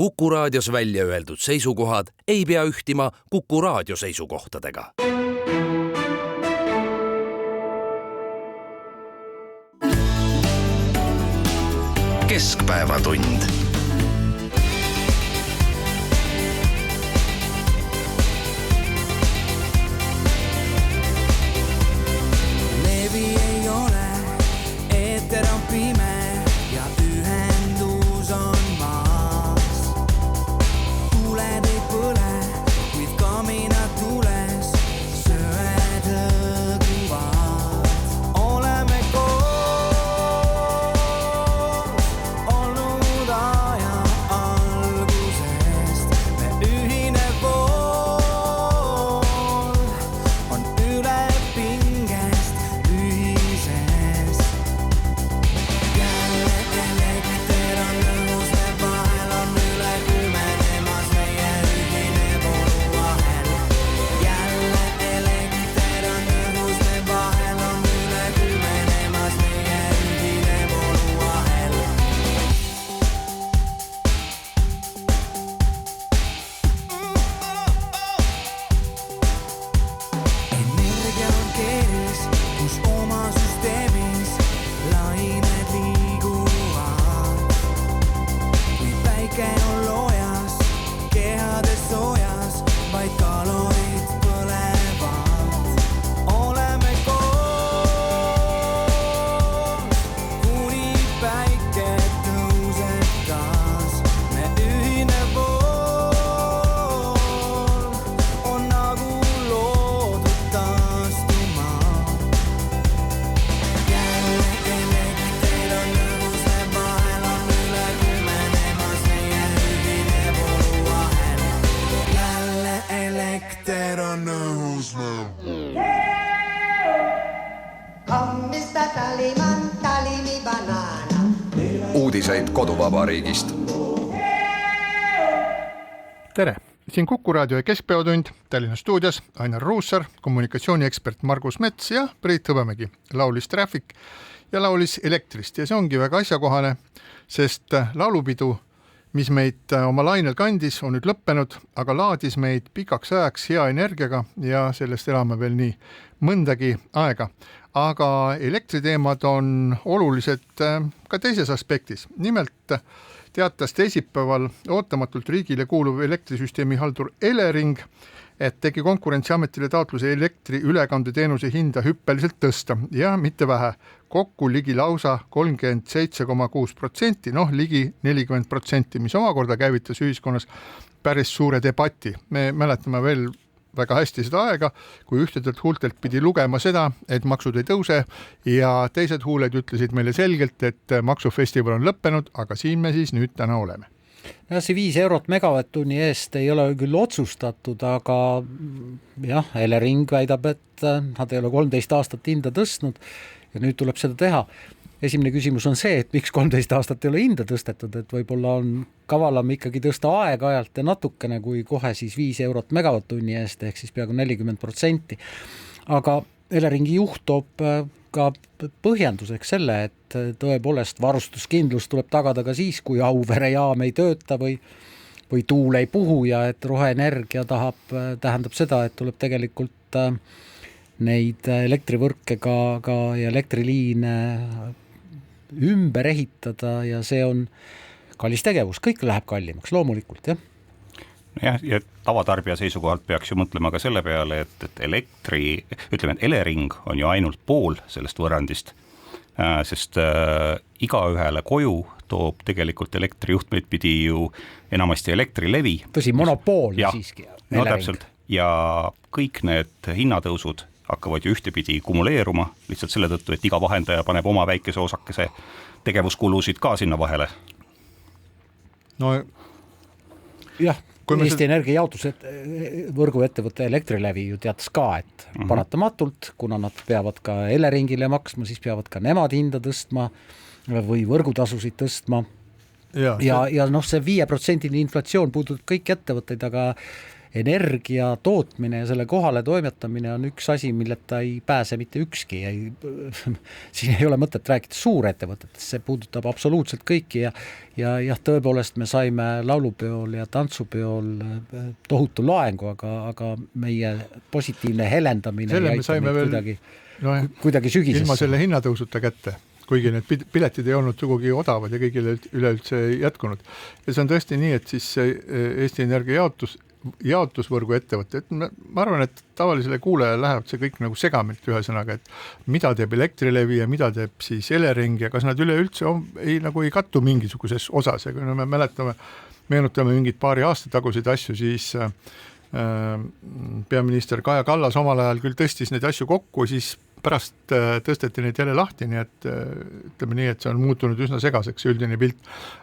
Kuku Raadios välja öeldud seisukohad ei pea ühtima Kuku Raadio seisukohtadega. Keskpäevatund. Levi ei ole, eeter on pime ja ühendus on maas. Tuled ei põle, kuid kaminad tules, söed õguvad. Oleme koos olnud aja algusest. Me ühine pool on üle pingest ühises. Jälle elekter on õhus, me vahel on üle kümenemas meie ühine vooluvahel. Jälle elekter on õhus, me vahel on üle kümenemas meie ühine vooluvahel. Energia on keeris, kus oma süsteemis lained liiguvad. Kui päike on loojas, kehades soojas, vaid kalorid põlevad. Oleme koos, kuni päike tõuseb taas. Me ühine pool on nagu loodud taastuma. Jälle elekter on õhus, me vahel on üle kümenemas meie ühine vooluvahel. Jälle elekter on õhus, me Hommista taliman, talimi banaana. Uudiseid koduvabariigist. Tere! Siin Kuku Raadio ja Keskpäevatund, Tallinna stuudios Ainar Ruussaar, kommunikatsiooniekspert Margus Mets ja Priit Hõbemägi, laulis Traffic ja laulis elektrist. Ja see ongi väga asjakohane, sest laulupidu, mis meid oma lainel kandis, on nüüd lõppenud, aga laadis meid pikaks ajaks hea energiaga ja sellest elame veel nii mõndagi aega. Aga elektriteemad on olulised ka teises aspektis. Nimelt teatas teisipäeval ootamatult riigile kuuluv elektrisüsteemi haldur Elering, et tegi Konkurentsiametile taotluse elektri ülekandeteenuse hinda hüppeliselt tõsta ja mitte vähe. Kokku ligi lausa 37,6%, ligi 40%, mis omakorda käivitas ühiskonnas päris suure debati. Me mäletame veel väga hästi seda aega, kui ühtedelt huultelt pidi lugema seda, et maksud ei tõuse ja teised huuled ütlesid meile selgelt, et maksufestival on lõppenud, aga siin me siis nüüd täna oleme. Ja see 5 eurot megavatt-tunni eest ei ole küll otsustatud, aga jah, Elering väidab, et nad ei ole 13 aastat hinda tõstnud ja nüüd tuleb seda teha. Esimene küsimus on see, et miks 13 aastat ei ole hinda tõstetud, et võib-olla on kavalam ikkagi tõsta aeg-ajalt ja natukene, kui kohe siis 5 eurot megavatt-tunni eest, ehk siis peaaegu 40%. Aga Eleringi juht toob ka põhjenduseks selle, et tõepoolest varustuskindlus tuleb tagada ka siis, kui Auvere jaam ei tööta või tuul ei puhu ja et roheenergia tähendab seda, et tuleb tegelikult neid elektrivõrke ka ja elektriliine ümber ehitada ja see on kallis tegevus, kõik läheb kallimaks, loomulikult, jah. Ja tavatarbija seisukohalt peaks ju mõtlema ka selle peale, et Elering on ju ainult pool sellest võrrandist, sest igaühele koju toob tegelikult elektrijuhtmeid pidi ju enamasti Elektrilevi. Tõsi, monopool siiski. No täpselt, ja kõik need hinnatõusud hakkavad ju ühtepidi kumuleeruma lihtsalt selle tõttu, et iga vahendaja paneb oma väikese osakese tegevuskulusid ka sinna vahele. No jah, Eesti Energia jaotuse võrguettevõtte Elektrilevi ju teatas ka, et paratamatult, kuna nad peavad ka Eleringile maksma, siis peavad ka nemad hinda tõstma või võrgutasusid tõstma. Ja see 5% inflatsioon puudutab kõik ettevõtteid, aga energia tootmine ja selle kohale toimetamine on üks asi, milleta ei pääse mitte ükski. Siin ei ole mõtet rääkida suurettevõtetest, see puudutab absoluutselt kõiki ja tõepoolest me saime laulupeol ja tantsupeol tohutu loengu, aga meie positiivne helendamine selle ei me aita saime meid veel kuidagi sügisesse. Ilma selle hinnatõusuta kätte, kuigi need piletid ei olnud sugugi odavad ja kõigile üleüldse jätkunud. Ja see on tõesti nii, et siis Eesti Energia jaotusvõrgu ettevõte, et ma arvan, et tavalisele kuulajale läheb see kõik nagu segamilt ühesõnaga, et mida teeb Elektrilevi ja mida teeb siis Elering ja kas nad üleüldse ei kattu mingisuguses osas ja kui me meenutame mingit paari aasta tagusid asju, siis peaminister Kaja Kallas omal ajal küll tõstis neid asju kokku, siis pärast tõsteti neid jälle lahti, nii et ütleme nii, et see on muutunud üsna segaseks üldine pilt.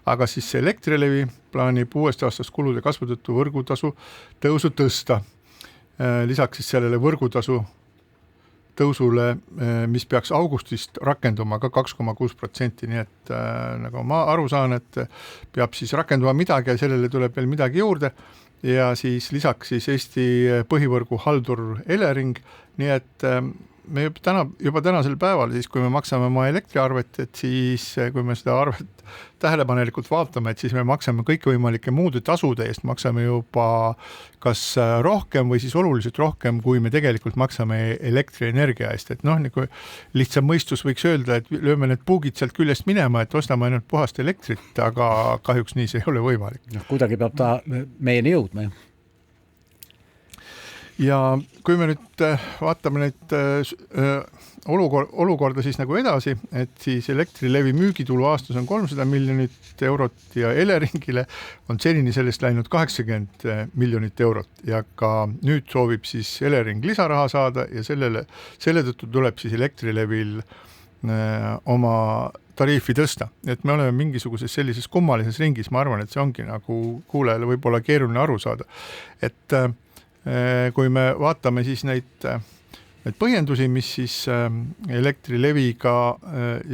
Aga siis see Elektrilevi plaanib uuest aastast kulude kasvu tõttu võrgutasu tõusu tõsta. Lisaks siis sellele võrgutasu tõusule, mis peaks augustist rakenduma ka 2,6%, nii et nagu ma aru saan, et peab siis rakenduma midagi ja sellele tuleb veel midagi juurde ja siis lisaks siis Eesti põhivõrgu haldur Elering, nii et me juba tänasel päeval, siis kui me maksame oma elektriarvet, et siis kui me seda arvet tähelepanelikult vaatame, et siis me maksame kõikvõimalike muude tasude eest, maksame juba kas rohkem või siis oluliselt rohkem, kui me tegelikult maksame elektrienergia eest, et nagu lihtsam mõistus võiks öelda, et lööme need puugid sealt küljest minema, et ostame ainult puhast elektrit, aga kahjuks nii see ei ole võimalik. Kuidagi peab ta meieni jõudma ju. Ja kui me nüüd vaatame neid olukorda siis nagu edasi, et siis Elektrilevi müügitulu aastas on 300 miljonit eurot ja Eleringile on senini sellest läinud 80 miljonit eurot ja ka nüüd soovib siis Elering lisaraha saada ja selle tõttu tuleb siis Elektrilevil oma tariifi tõsta. Et me oleme mingisuguses sellises kummalises ringis, ma arvan, et see ongi nagu kuulajale võib-olla keeruline aru saada. Et kui me vaatame siis neid põhjendusi, mis siis Elektrileviga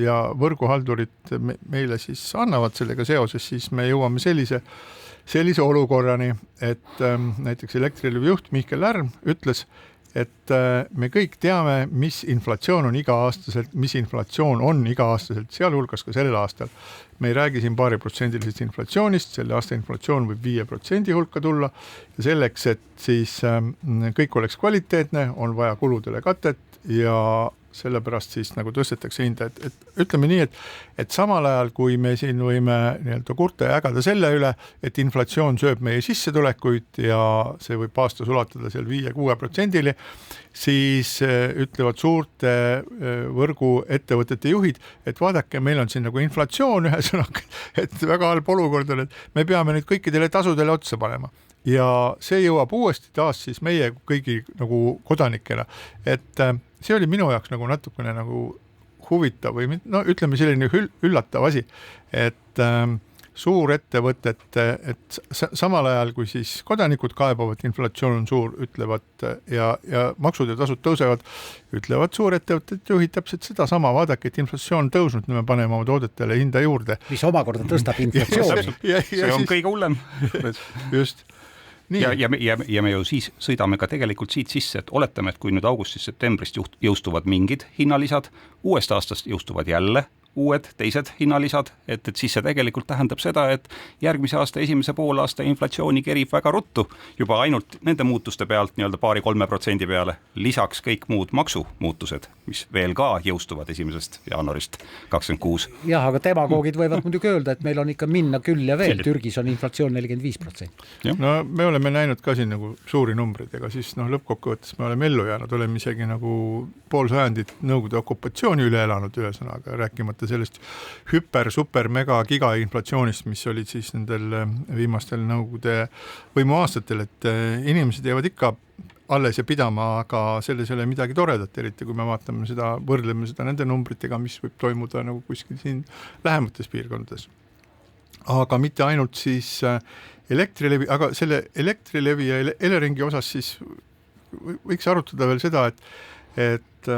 ja võrguhaldurid meile siis annavad sellega seoses, siis me jõuame sellise olukorrani, et näiteks Elektrilevi juht Mihkel Lärm ütles, et me kõik teame, mis inflatsioon on iga-aastaselt, sealhulgas ka sellel aastal. Me ei räägi siin 2% inflatsioonist, selle aasta inflatsioon võib 5% hulka tulla ja selleks, et siis kõik oleks kvaliteetne, on vaja kuludele katet ja sellepärast siis nagu tõstetakse hinda, et ütleme nii, et samal ajal, kui me siin võime kurta ja ägada selle üle, et inflatsioon sööb meie sissetulekuid ja see võib aastas ulatada seal 5-6%, siis ütlevad suurte võrguettevõtete juhid, et vaadake, meil on siin nagu inflatsioon ühesõnaga, et väga halb olukord on, et me peame nüüd kõikidele tasudele otsa panema. Ja see jõuab uuesti taas siis meie kõigi nagu kodanikena, et see oli minu jaoks nagu natukene nagu huvitav või ütleme selline üllatav asi, et suurettevõtted, et samal ajal kui siis kodanikud kaebavad, inflatsioon on suur, ütlevad ja maksud ja tasud tõusevad, ütlevad suurettevõtted juhid täpselt seda sama, vaadake, et inflatsioon tõusnud, me paneme oma toodetele hinda juurde. Mis omakorda tõstab inflatsiooni. See on kõige hullem. Just. Ja me ju siis sõidame ka tegelikult siit sisse, et oletame, et kui nüüd augustis-septembrist jõustuvad mingid hinnalisad, uuest aastast jõustuvad jälle uued teised hinnalisad, et siis see tegelikult tähendab seda, et järgmise aasta esimese poolaasta inflatsiooni kerib väga ruttu juba ainult nende muutuste pealt 2-3% peale, lisaks kõik muud maksumuutused, mis veel ka jõustuvad 1. jaanuarist 2026. Jah, aga demagoogid võivad muidugi öelda, et meil on ikka minna küll ja veel, Türgis on inflatsioon 45%. No me oleme näinud ka siin nagu suuri numbreid, ega siis lõppkokkuvõttes me oleme ellu jäänud, oleme isegi nagu pool sajandit Nõukogude okupatsiooni üle elanud ühesõnaga, rääkimata sellest hüper, super, mega, giga inflatsioonist, mis olid siis nendel viimastel Nõukogude võimuaastatel, et inimesed jäävad ikka alles ja pidama, aga selles ei ole midagi toredat, eriti kui me vaatame seda, võrdleme seda nende numbritega, mis võib toimuda nagu kuskil siin lähemates piirkondades. Aga mitte ainult siis Elektrilevi, aga selle Elektrilevi ja Eleringi osas siis võiks arutada veel seda, et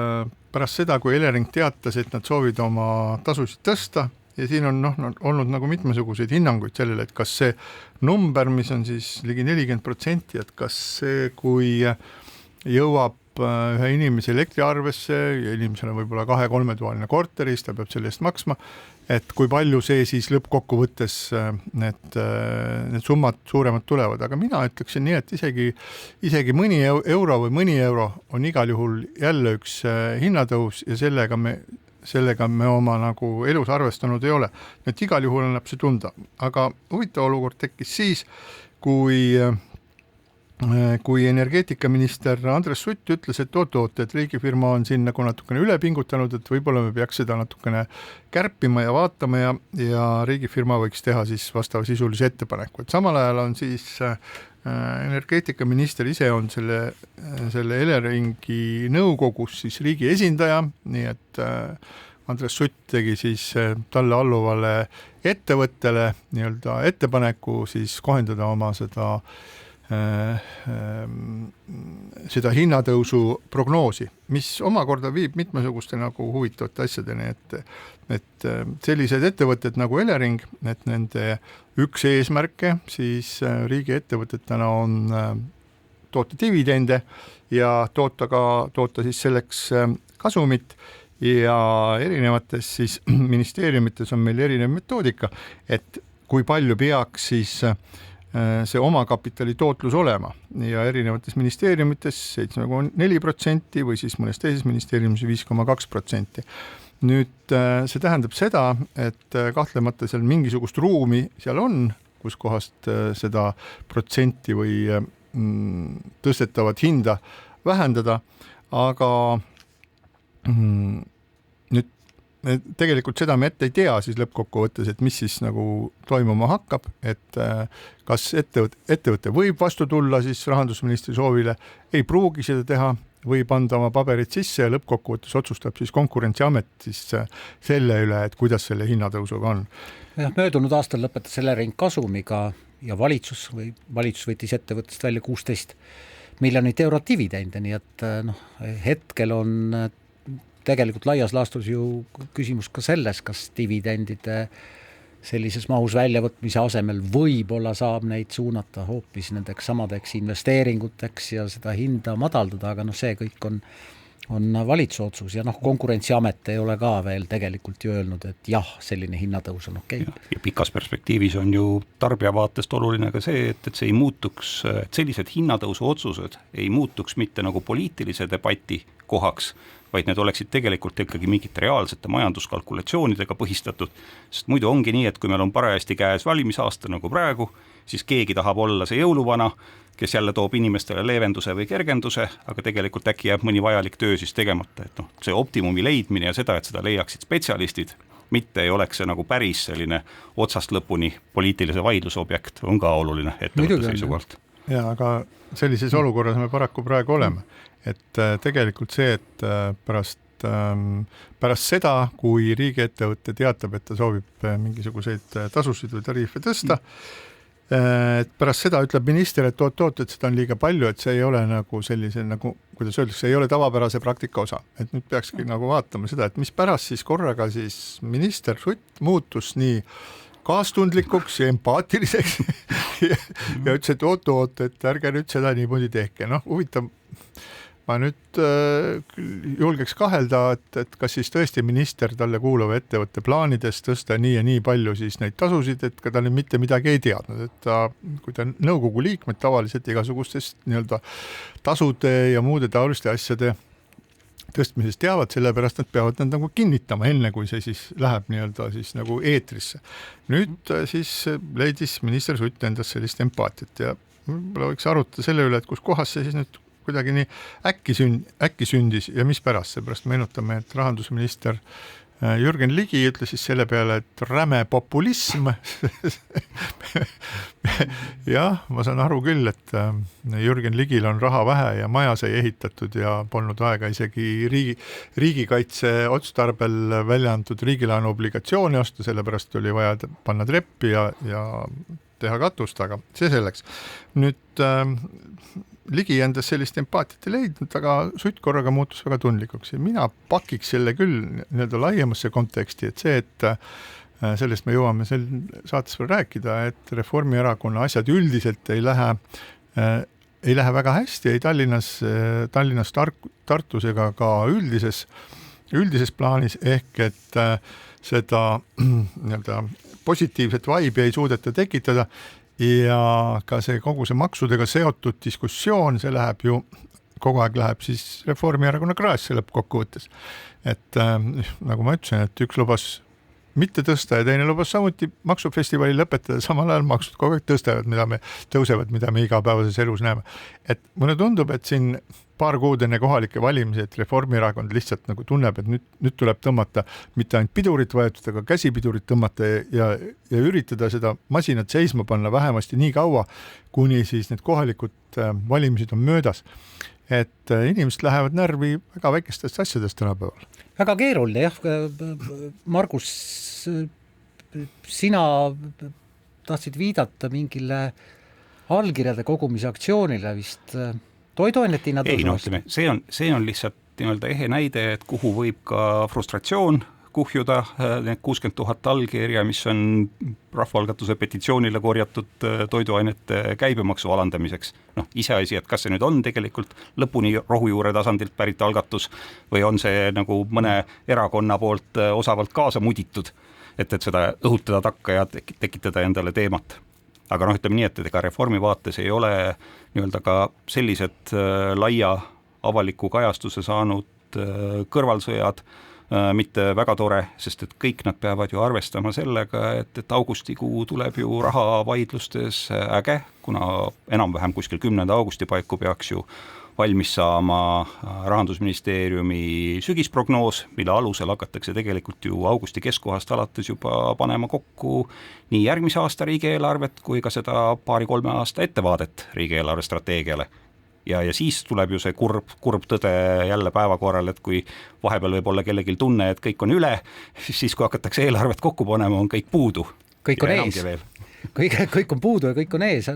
pärast seda, kui Elering teatas, et nad soovid oma tasusid tõsta ja siin on olnud nagu mitmesuguseid hinnanguid sellele, et kas see number, mis on siis ligi 40%, et kas see, kui jõuab ühe inimese elektriarvesse ja inimesel on võib-olla 2-3-toaline korteris, ta peab selle eest maksma, et kui palju see siis lõppkokkuvõttes need summad suuremad tulevad, aga mina ütleksin nii, et isegi mõni euro või mõni euro on igal juhul jälle üks hinnatõus ja sellega me oma nagu elus arvestanud ei ole. Et igal juhul annab see tunda, aga huvitav olukord tekkis siis, kui energeetikaminister Andres Sutt ütles, et et riigifirma on siin nagu natukene üle pingutanud, et võib-olla me peaks seda natukene kärpima ja vaatama ja riigifirma võiks teha siis vastava sisulise ettepaneku. Et samal ajal on siis energeetikaminister ise on selle Eleringi nõukogus siis riigi esindaja, nii et Andres Sutt tegi siis talle alluvale ettevõttele nii-öelda ettepaneku siis kohendada oma seda hinnatõusu prognoosi, mis omakorda viib mitmesuguste nagu huvitavate asjadeni, et sellised ettevõtted nagu Elering, et nende üks eesmärke siis riigi ettevõtetena on toota dividende ja toota siis selleks kasumit ja erinevates siis ministeeriumites on meil erinev metoodika, et kui palju peaks siis see omakapitali tootlus olema ja erinevates ministeeriumites 7,4% või siis mõnes teises ministeeriumis 5,2%. Nüüd see tähendab seda, et kahtlemata seal mingisugust ruumi seal on, kus kohast seda protsenti või tõstetavat hinda vähendada, aga nüüd tegelikult seda me ette ei tea siis lõppkokkuvõttes, et mis siis nagu toimuma hakkab, et kas ettevõte võib vastu tulla siis rahandusministri soovile, ei pruugi seda teha, võib anda oma paberid sisse ja lõppkokkuvõttes otsustab siis Konkurentsiamet siis selle üle, et kuidas selle hinnatõusuga on. Möödunud aastal lõpetas Elering kasumiga ja valitsus võttis ettevõttest välja 16 miljonit eurot dividende, nii et hetkel on tegelikult laias laastus ju küsimus ka selles, kas dividendide sellises mahus väljavõtmise asemel võib-olla saab neid suunata hoopis nendeks samadeks investeeringuteks ja seda hinda madaldada, aga see kõik on valitsuse otsus ja Konkurentsiamet ei ole ka veel tegelikult ju öelnud, et jah, selline hinnatõus on okei. Ja pikas perspektiivis on ju tarbija vaatest oluline ka see, et see ei muutuks, et sellised hinnatõusu otsused ei muutuks mitte nagu poliitilise debati kohaks, vaid need oleksid tegelikult ikkagi mingite reaalsete majanduskalkulatsioonidega põhistatud, sest muidu ongi nii, et kui meil on parajasti käes valimisaasta nagu praegu, siis keegi tahab olla see jõuluvana, kes jälle toob inimestele leevenduse või kergenduse, aga tegelikult äkki jääb mõni vajalik töö siis tegemata, et see optimumi leidmine ja seda, et seda leiaksid spetsialistid, mitte ei oleks see nagu päris selline otsast lõpuni poliitilise vaidluse objekt, on ka oluline ettevõtte seisukohalt. Ja, aga sellises olukorras me paraku praegu oleme, et tegelikult see, et pärast seda, kui riigiettevõte teatab, et ta soovib mingisuguseid tasusid või tariife tõsta, et pärast seda ütleb minister, et et seda on liiga palju, et see ei ole nagu sellise, nagu, kuidas öeldakse, ei ole tavapärase praktika osa. Et nüüd peakski nagu vaatama seda, et mis pärast siis korraga siis minister Sutt muutus nii kaastundlikuks ja empaatiliseks ja ütles, et et ärge nüüd seda niimoodi tehke. Huvitav, ma nüüd julgeks kahelda, et kas siis tõesti minister talle kuuluva ettevõtte plaanides tõsta nii ja nii palju siis neid tasusid, et ka talle mitte midagi ei teadnud, et kui ta nõukogu liikmed tavaliselt igasugustest nii-öelda tasude ja muude taoliste asjade tõstmisest teavad, sellepärast nad peavad nad nagu kinnitama enne, kui see siis läheb nii-öelda siis nagu eetrisse. Nüüd siis leidis minister Sutt endas sellist empaatiat ja võib-olla võiks arutada selle üle, et kus kohas see siis nüüd kuidagi nii äkki sündis ja mis pärast, seepärast meenutame, et rahandusminister Jürgen Ligi ütles siis selle peale, et räme populism. Jah, ma saan aru küll, et Jürgen Ligil on raha vähe ja maja sai ehitatud ja polnud aega isegi riigikaitse otstarbel välja antud riigilaenu obligatsiooni osta, sellepärast oli vaja panna treppi ja teha katust, aga see selleks. Nüüd Ligi endas sellist empaatiat ei leidnud, aga Sutt korraga muutus väga tundlikuks ja mina pakiks selle küll nii-öelda laiemasse konteksti, et see, et sellest me jõuame saates veel rääkida, et Reformierakonna asjad üldiselt ei lähe väga hästi, ei Tallinnas, Tartus ega ka üldises plaanis, ehk et seda nii-öelda positiivset vibe'i ei suudeta tekitada ja ka kogu see maksudega seotud diskussioon, see läheb ju kogu aeg läheb siis Reformierakonna kraesse lõppkokkuvõttes. Et nagu ma ütlesin, et üks lubas mitte tõsta ja teine lubas samuti maksufestivali lõpetada, samal ajal maksud kogu aeg tõusevad, mida me igapäevases elus näeme. Et mulle tundub, et siin paar kuud enne kohalike valimisi, et Reformierakond lihtsalt nagu tunneb, et nüüd tuleb tõmmata mitte ainult pidurit vajutada, aga käsipidurit tõmmata ja üritada seda masinat seisma panna vähemasti nii kaua, kuni siis need kohalikud valimised on möödas. Et inimesed lähevad närvi väga väikestest asjadest tänapäeval. Väga keeruline, jah. Margus, sina tahtsid viidata mingile allkirjade kogumise aktsioonile vist toiduainete hinnad. Ei, ütleme, see on lihtsalt nii-öelda ehe näide, et kuhu võib ka frustratsioon kuhjuda, need 60 000 allkirja, mis on rahvaalgatuse petitsioonile korjatud toiduainete käibemaksu alandamiseks. Iseasi, et kas see nüüd on tegelikult lõpuni rohujuure tasandilt pärit algatus või on see nagu mõne erakonna poolt osavalt kaasa muditud, et seda õhutada takka ja tekitada endale teemat. Aga ütleme nii, et ega reformi vaates ei ole nii-öelda ka sellised laia avaliku kajastuse saanud kõrvalsõjad mitte väga tore, sest et kõik nad peavad ju arvestama sellega, et augustikuu tuleb ju rahavaidlustes äge, kuna enam-vähem kuskil 10. augusti paiku peaks ju valmis saama Rahandusministeeriumi sügisprognoos, mille alusel hakatakse tegelikult ju augusti keskkohast alates juba panema kokku nii järgmise aasta riigieelarvet kui ka seda 2-3 aasta ettevaadet riigieelarve strateegiale. Ja siis tuleb ju see kurb tõde jälle päevakorral, et kui vahepeal võib olla kellelgi tunne, et kõik on üle, siis kui hakatakse eelarvet kokku panema, on kõik puudu. Kõik on ees. Kõik on puudu ja kõik on ees.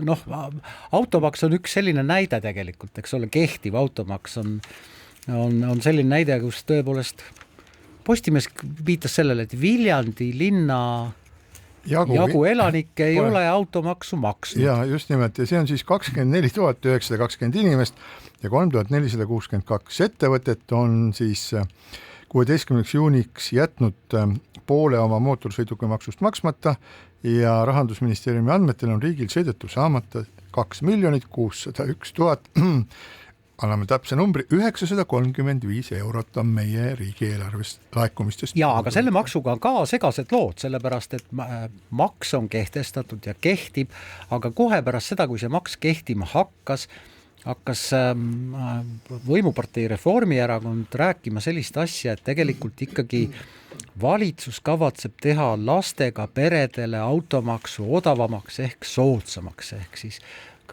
Automaks on üks selline näide tegelikult, eks ole, kehtiv automaks on selline näide, kus tõepoolest Postimees viitas sellele, et Viljandi linna jagu elanikke ei ole automaksu maksnud. Ja just nimelt, ja see on siis 24 920 inimest ja 3462 ettevõtet on siis 16. juuniks jätnud poole oma mootorsõidukimaksust maksmata ja Rahandusministeeriumi andmetel on riigil seetõttu saamata 2 601 000 anname täpse numbri, 935 eurot on meie riigieelarvest laekumistest. Jaa, aga selle maksuga on ka segased lood, sellepärast et maks on kehtestatud ja kehtib, aga kohe pärast seda, kui see maks kehtima hakkas võimupartei Reformierakond rääkima sellist asja, et tegelikult ikkagi valitsus kavatseb teha lastega peredele automaksu odavamaks ehk soodsamaks, ehk siis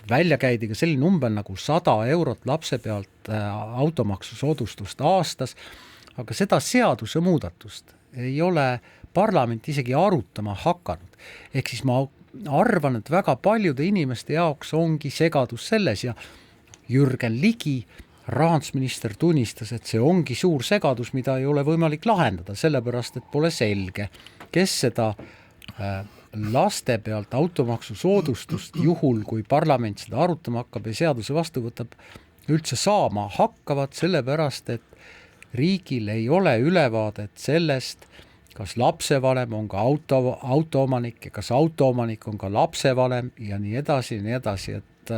välja käidi ka selline number nagu 100 eurot lapse pealt automaksu soodustust aastas, aga seda seaduse muudatust ei ole parlament isegi arutama hakanud. Ehk siis ma arvan, et väga paljude inimeste jaoks ongi segadus selles ja Jürgen Ligi, rahandusminister, tunnistas, et see ongi suur segadus, mida ei ole võimalik lahendada, sellepärast, et pole selge, kes seda laste pealt automaksu soodustust juhul, kui parlament seda arutama hakkab ja seaduse vastu võtab, üldse saama hakkavad, sellepärast, et riigil ei ole ülevaadet sellest, kas lapsevanem on ka autoomanik ja kas autoomanik on ka lapsevanem ja nii edasi, et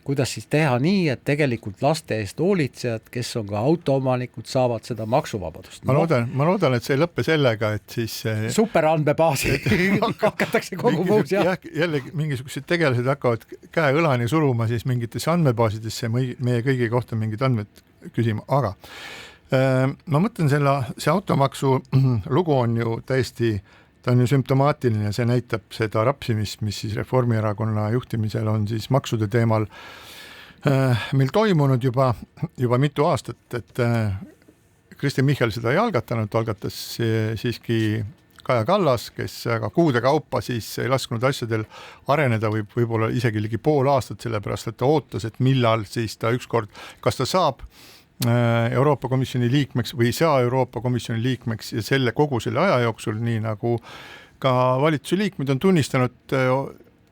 kuidas siis teha nii, et tegelikult laste eest hoolitsejad, kes on ka autoomanikud, saavad seda maksuvabadust. Ma loodan, et see ei lõppe sellega, et siis superandmebaasi hakatakse kogu muus. Jälle mingisugused tegelased hakkavad käe õlani suruma siis mingitesse andmebaasidesse meie kõigi kohta mingid andmed küsima, aga ma mõtlen see automaksu lugu on ju täiesti ta on ju sümptomaatiline, see näitab seda rapsimist, mis siis Reformierakonna juhtimisel on siis maksude teemal meil toimunud juba mitu aastat, et Kristen Michal seda ei algatanud, algatas siiski Kaja Kallas, kes aga kuude kaupa siis ei lasknud asjadel areneda võib-olla isegi ligi pool aastat, sellepärast et ta ootas, et millal siis ta ükskord, kas ta saab Euroopa Komisjoni liikmeks või ei saa Euroopa Komisjoni liikmeks ja kogu selle aja jooksul, nii nagu ka valitsuse liikmed on tunnistanud,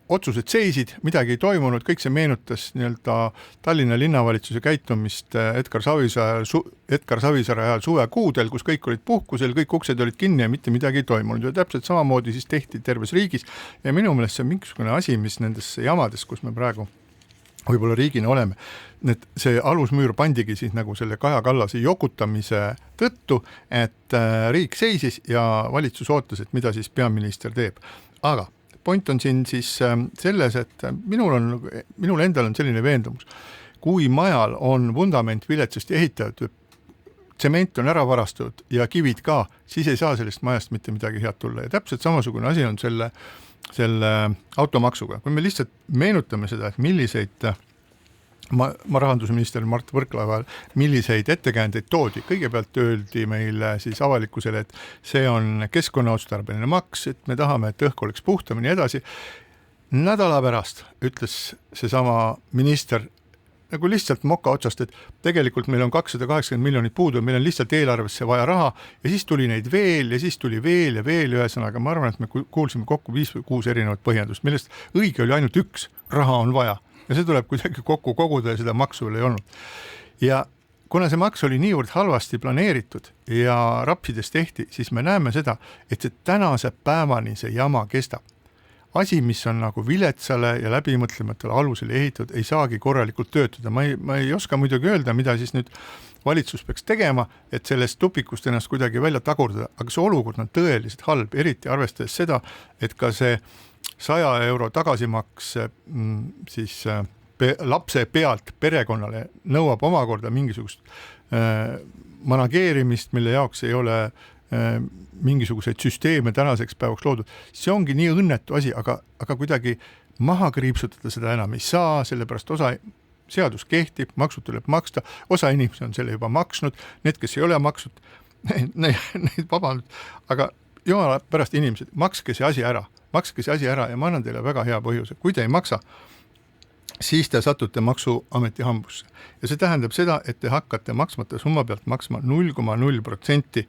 otsused seisid, midagi ei toimunud, kõik see meenutas nii-öelda Tallinna linnavalitsuse käitumist Edgar Savisaare ajal suvekuudel, kus kõik olid puhkusel, kõik uksed olid kinni ja mitte midagi ei toimunud. Ja täpselt samamoodi siis tehti terves riigis ja minu meelest see on mingisugune asi, mis nendes jamades, kus me praegu võib-olla riigina oleme, see alusmüür pandigi siis nagu selle Kaja Kallase jokutamise tõttu, et riik seisis ja valitsus ootas, et mida siis peaminister teeb. Aga point on siin siis selles, et minul endal on selline veendumus, kui majal on vundament viletsasti ehitatud, tsement on ära varastatud ja kivid ka, siis ei saa sellest majast mitte midagi head tulla. Ja täpselt samasugune asi on selle automaksuga. Kui me lihtsalt meenutame seda, et milliseid ma rahandusminister Mart Võrklaeva, milliseid ettekäändeid toodi. Kõigepealt öeldi meile siis avalikkusele, et see on keskkonnaotstarbeline maks, et me tahame, et õhk oleks puhtamini edasi. Nädala pärast ütles seesama minister nagu lihtsalt moka otsast, et tegelikult meil on 280 miljonit puudu, meil on lihtsalt eelarvesse vaja raha ja siis tuli neid veel ja siis tuli veel ja veel ühesõnaga. Ma arvan, et me kuulsime kokku 5 või 6 erinevat põhjendust, millest õige oli ainult üks, raha on vaja. Ja see tuleb kuidagi kokku koguda ja seda maksu ei olnud. Ja kuna see maks oli niivõrd halvasti planeeritud ja rapsides tehti, siis me näeme seda, et see tänase päevani see jama kestab. Asi, mis on nagu viletsale ja läbimõtlematele alusele ehitatud, ei saagi korralikult töötada. Ma ei oska muidugi öelda, mida siis nüüd valitsus peaks tegema, et sellest tupikust ennast kuidagi välja tagurdada, aga see olukord on tõeliselt halb, eriti arvestades seda, et ka see 100 euro tagasimaks siis lapse pealt perekonnale nõuab omakorda mingisugust manageerimist, mille jaoks ei ole mingisuguseid süsteeme tänaseks päevaks loodud. See ongi nii õnnetu asi, aga kuidagi maha kriipsutada seda enam ei saa, sellepärast osa seadus kehtib, maksud tuleb maksta, osa inimesi on selle juba maksnud, need, kes ei ole maksnud, neid vabandud, aga jumala pärast inimesed, makske see asi ära ja ma annan teile väga hea põhjuse. Kui te ei maksa, siis te satute maksuameti hambusse. Ja see tähendab seda, et te hakkate maksmata summa pealt maksma 0,0%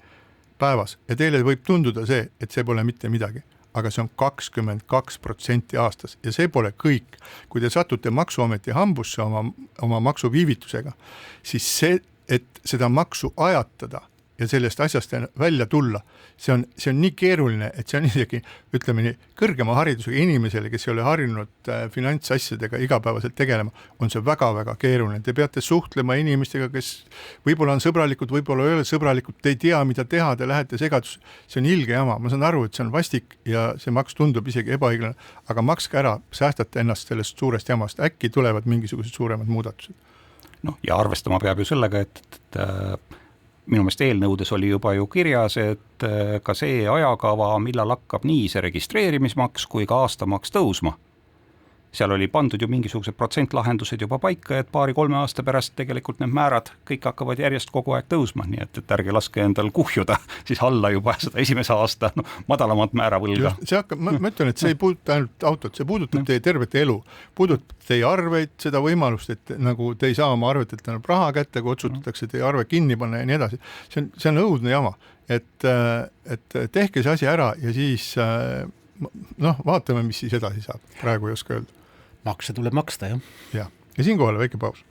päevas. Ja teile võib tunduda see, et see pole mitte midagi. Aga see on 22% aastas ja see pole kõik. Kui te satute maksuameti hambusse oma maksuviivitusega, siis see, et seda maksu ajatada ja sellest asjast välja tulla, see on nii keeruline, et see on isegi, ütleme nii, kõrgema haridusega inimesele, kes ei ole harjunud finantsasjadega igapäevaselt tegelema, on see väga-väga keeruline. Te peate suhtlema inimestega, kes võib-olla on sõbralikud, võib-olla ei ole sõbralikud, te ei tea, mida teha, te lähete segadus. See on ilge jama. Ma saan aru, et see on vastik ja see maks tundub isegi ebaõiglane, aga makske ära, säästate ennast sellest suurest jamast. Äkki tulevad mingisugused suuremad muudatused. No, ja arvestama peab ju sellega, et minu meelest eelnõudes oli juba ju kirjas, et ka see ajakava, millal hakkab nii see registreerimismaks kui ka aastamaks tõusma. Seal oli pandud ju mingisugused protsentlahendused juba paika, et 2-3 aasta pärast tegelikult need määrad kõik hakkavad järjest kogu aeg tõusma, nii et ärge laske endal kuhjuda siis alla juba seda esimese aasta madalamat määravõlga. See hakkab, ma ütlen, et see ei puuduta ainult autot, see puudutab teie tervet elu, puudutab teie arveid, seda võimalust, et nagu te ei saa oma arvetelt enam raha kätte, kui otsutatakse teie arve kinni panna ja nii edasi. See on õudne jama, et tehke see asi ära ja siis vaatame, mis siis edasi saab. Praegu ei oska öelda. Makse tuleb maksta, jah. Ja siinkohal väike paus.